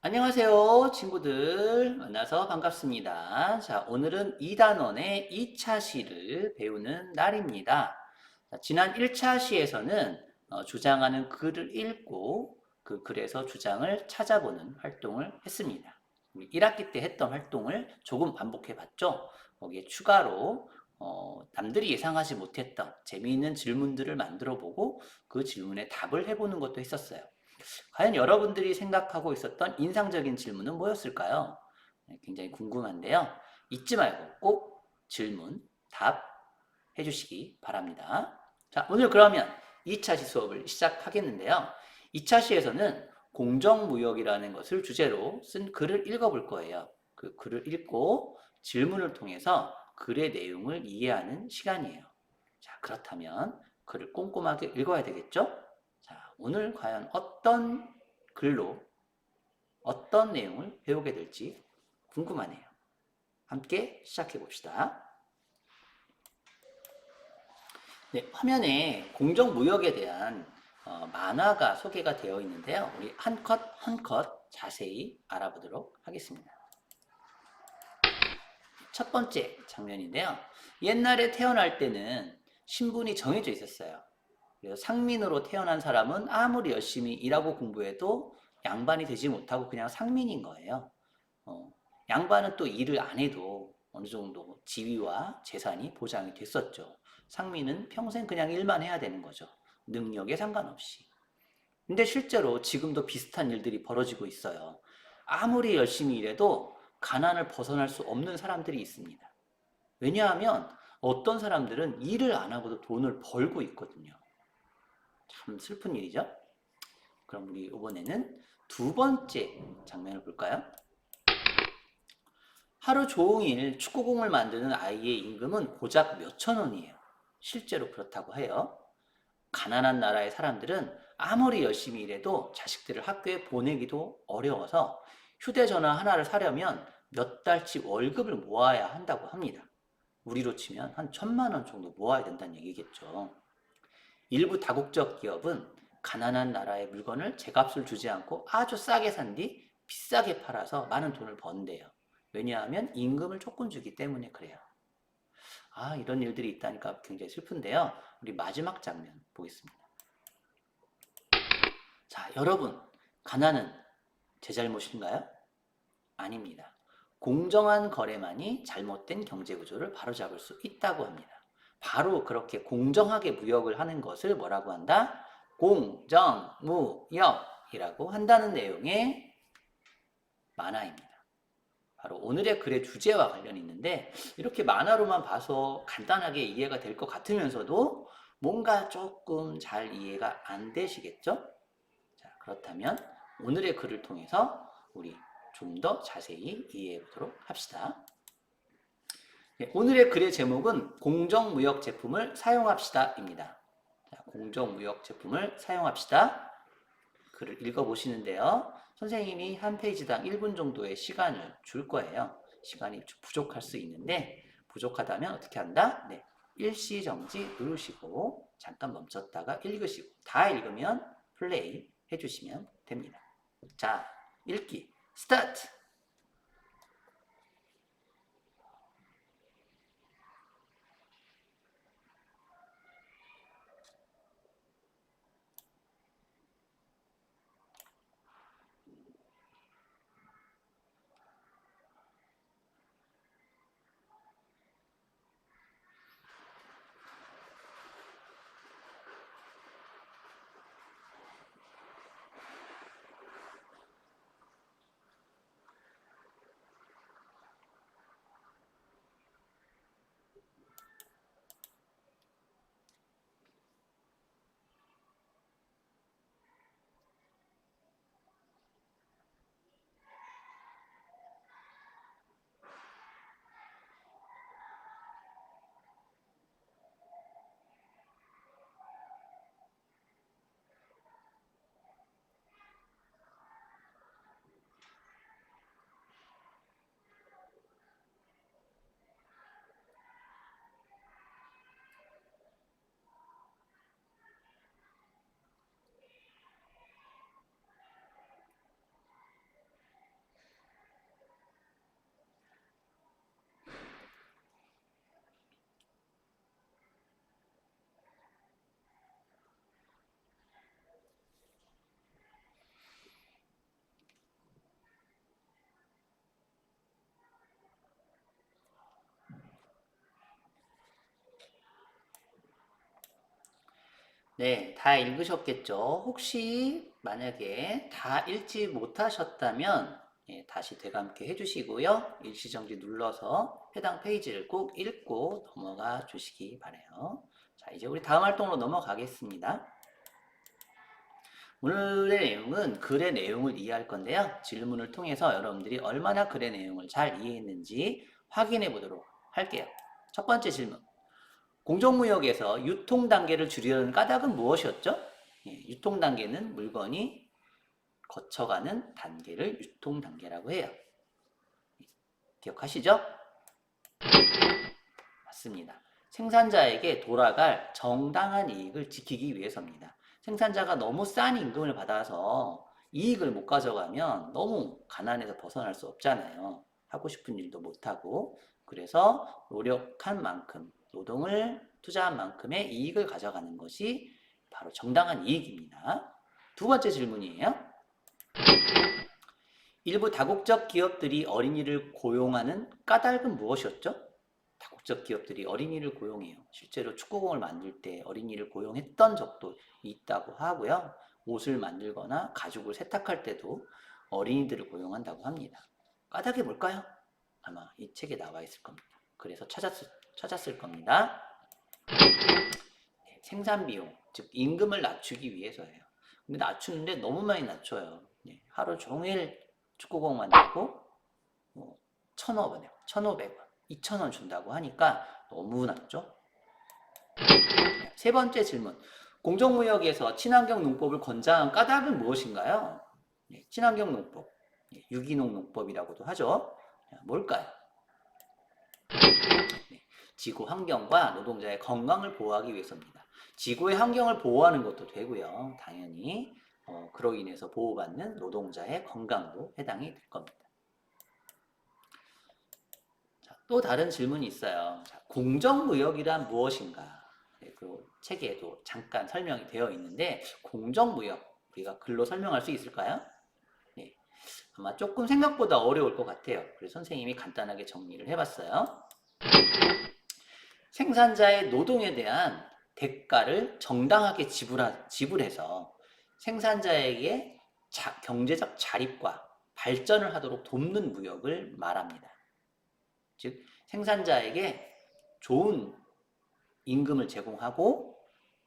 안녕하세요, 친구들. 만나서 반갑습니다. 자, 오늘은 2단원의 2차 시를 배우는 날입니다. 자, 지난 1차 시에서는 주장하는 글을 읽고 그 글에서 주장을 찾아보는 활동을 했습니다. 우리 1학기 때 했던 활동을 조금 반복해 봤죠? 거기에 추가로 남들이 예상하지 못했던 재미있는 질문들을 만들어 보고 그 질문에 답을 해보는 것도 했었어요. 과연 여러분들이 생각하고 있었던 인상적인 질문은 뭐였을까요? 네, 굉장히 궁금한데요. 잊지 말고 꼭 질문, 답 해주시기 바랍니다. 자, 오늘 그러면 2차 시 수업을 시작하겠는데요. 2차 시에서는 공정무역이라는 것을 주제로 쓴 글을 읽어볼 거예요. 그 글을 읽고 질문을 통해서 글의 내용을 이해하는 시간이에요. 자, 그렇다면 글을 꼼꼼하게 읽어야 되겠죠? 자, 오늘 과연 어떤 글로 어떤 내용을 배우게 될지 궁금하네요. 함께 시작해 봅시다. 네, 화면에 공정무역에 대한 만화가 소개가 되어 있는데요. 우리 한 컷 한 컷 자세히 알아보도록 하겠습니다. 첫 번째 장면인데요. 옛날에 태어날 때는 신분이 정해져 있었어요. 그래서 상민으로 태어난 사람은 아무리 열심히 일하고 공부해도 양반이 되지 못하고 그냥 상민인 거예요. 어, 양반은 또 일을 안 해도 어느 정도 지위와 재산이 보장이 됐었죠. 상민은 평생 그냥 일만 해야 되는 거죠. 능력에 상관없이. 근데 실제로 지금도 비슷한 일들이 벌어지고 있어요. 아무리 열심히 일해도 가난을 벗어날 수 없는 사람들이 있습니다. 왜냐하면 어떤 사람들은 일을 안 하고도 돈을 벌고 있거든요. 참 슬픈 일이죠? 그럼 우리 이번에는 두 번째 장면을 볼까요? 하루 종일 축구공을 만드는 아이의 임금은 고작 몇천 원이에요. 실제로 그렇다고 해요. 가난한 나라의 사람들은 아무리 열심히 일해도 자식들을 학교에 보내기도 어려워서 휴대전화 하나를 사려면 몇 달치 월급을 모아야 한다고 합니다. 우리로 치면 한 1,000만 원 정도 모아야 된다는 얘기겠죠. 일부 다국적 기업은 가난한 나라의 물건을 제값을 주지 않고 아주 싸게 산 뒤 비싸게 팔아서 많은 돈을 번대요. 왜냐하면 임금을 조금 주기 때문에 그래요. 아, 이런 일들이 있다니까 굉장히 슬픈데요. 우리 마지막 장면 보겠습니다. 자, 여러분, 가난은 제 잘못인가요? 아닙니다. 공정한 거래만이 잘못된 경제 구조를 바로잡을 수 있다고 합니다. 바로 그렇게 공정하게 무역을 하는 것을 뭐라고 한다? 공정무역이라고 한다는 내용의 만화입니다. 바로 오늘의 글의 주제와 관련이 있는데 이렇게 만화로만 봐서 간단하게 이해가 될 것 같으면서도 뭔가 조금 잘 이해가 안 되시겠죠? 자, 그렇다면 오늘의 글을 통해서 우리 좀 더 자세히 이해해 보도록 합시다. 네, 오늘의 글의 제목은 공정무역 제품을 사용합시다입니다. 자, 공정무역 제품을 사용합시다. 글을 읽어보시는데요. 선생님이 한 페이지당 1분 정도의 시간을 줄 거예요. 시간이 부족할 수 있는데 부족하다면 어떻게 한다? 네, 일시정지 누르시고 잠깐 멈췄다가 읽으시고 다 읽으면 플레이 해주시면 됩니다. 자, 읽기 스타트! 네, 다 읽으셨겠죠? 혹시 만약에 다 읽지 못하셨다면 다시 되감기 해주시고요. 일시정지 눌러서 해당 페이지를 꼭 읽고 넘어가 주시기 바라요. 자, 이제 우리 다음 활동으로 넘어가겠습니다. 오늘의 내용은 글의 내용을 이해할 건데요. 질문을 통해서 여러분들이 얼마나 글의 내용을 잘 이해했는지 확인해 보도록 할게요. 첫 번째 질문. 공정무역에서 유통 단계를 줄이려는 까닭은 무엇이었죠? 유통 단계는 물건이 거쳐가는 단계를 유통 단계라고 해요. 기억하시죠? 맞습니다. 생산자에게 돌아갈 정당한 이익을 지키기 위해서입니다. 생산자가 너무 싼 임금을 받아서 이익을 못 가져가면 너무 가난해서 벗어날 수 없잖아요. 하고 싶은 일도 못하고. 그래서 노력한 만큼, 노동을 투자한 만큼의 이익을 가져가는 것이 바로 정당한 이익입니다. 두 번째 질문이에요. 일부 다국적 기업들이 어린이를 고용하는 까닭은 무엇이었죠? 다국적 기업들이 어린이를 고용해요. 실제로 축구공을 만들 때 어린이를 고용했던 적도 있다고 하고요. 옷을 만들거나 가죽을 세탁할 때도 어린이들을 고용한다고 합니다. 까닭이 뭘까요? 아마 이 책에 나와 있을 겁니다. 그래서 찾았을 겁니다. 네, 생산 비용, 즉 임금을 낮추기 위해서예요. 근데 낮추는데 너무 많이 낮춰요. 네, 하루 종일 축구공 만들고 뭐 1,500원, 1,500원, 2,000원 준다고 하니까 너무 낮죠? 세 번째 질문. 공정무역에서 친환경 농법을 권장한 까닭은 무엇인가요? 네, 친환경 농법, 유기농 농법이라고도 하죠. 뭘까요? 네, 지구 환경과 노동자의 건강을 보호하기 위해서입니다. 지구의 환경을 보호하는 것도 되고요. 당연히 그로 인해서 보호받는 노동자의 건강도 해당이 될 겁니다. 자, 또 다른 질문이 있어요. 자, 공정무역이란 무엇인가? 네, 그 책에도 잠깐 설명이 되어 있는데 공정무역 우리가 글로 설명할 수 있을까요? 네, 아마 조금 생각보다 어려울 것 같아요. 그래서 선생님이 간단하게 정리를 해봤어요. 생산자의 노동에 대한 대가를 정당하게 지불해서 생산자에게 경제적 자립과 발전을 하도록 돕는 무역을 말합니다. 즉 생산자에게 좋은 임금을 제공하고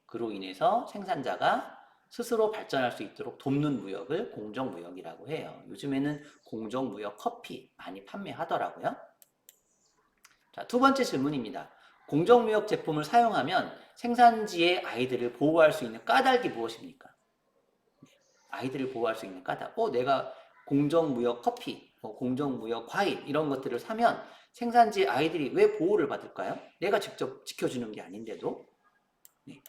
그로 인해서 생산자가 스스로 발전할 수 있도록 돕는 무역을 공정무역이라고 해요. 요즘에는 공정무역 커피 많이 판매하더라고요. 자, 두 번째 질문입니다. 공정무역 제품을 사용하면 생산지의 아이들을 보호할 수 있는 까닭이 무엇입니까? 아이들을 보호할 수 있는 까닭. 내가 공정무역 커피, 공정무역 과일 이런 것들을 사면 생산지 아이들이 왜 보호를 받을까요? 내가 직접 지켜주는 게 아닌데도. 네.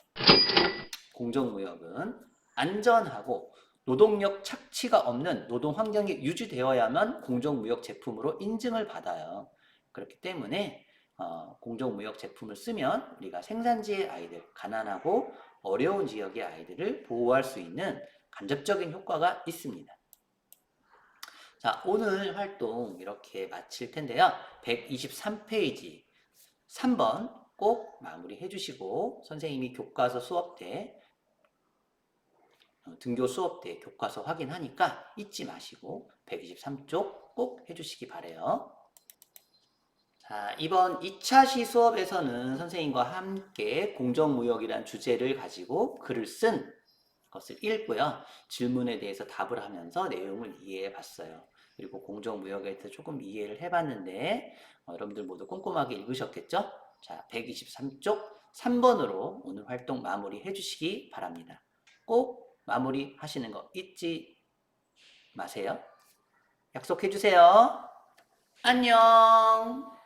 공정무역은 안전하고 노동력 착취가 없는 노동 환경이 유지되어야만 공정무역 제품으로 인증을 받아요. 그렇기 때문에 공정무역 제품을 쓰면 우리가 생산지의 아이들, 가난하고 어려운 지역의 아이들을 보호할 수 있는 간접적인 효과가 있습니다. 자, 오늘 활동 이렇게 마칠 텐데요. 123페이지 3번 꼭 마무리해 주시고 선생님이 교과서 수업 때 등교 수업 때 교과서 확인하니까 잊지 마시고 123쪽 꼭 해주시기 바래요. 자, 이번 2차 시 수업에서는 선생님과 함께 공정무역이란 주제를 가지고 글을 쓴 것을 읽고요. 질문에 대해서 답을 하면서 내용을 이해해 봤어요. 그리고 공정무역에 대해서 조금 이해를 해봤는데 여러분들 모두 꼼꼼하게 읽으셨겠죠? 자, 123쪽 3번으로 오늘 활동 마무리해 주시기 바랍니다. 꼭 마무리 하시는 거 잊지 마세요. 약속해 주세요. 안녕.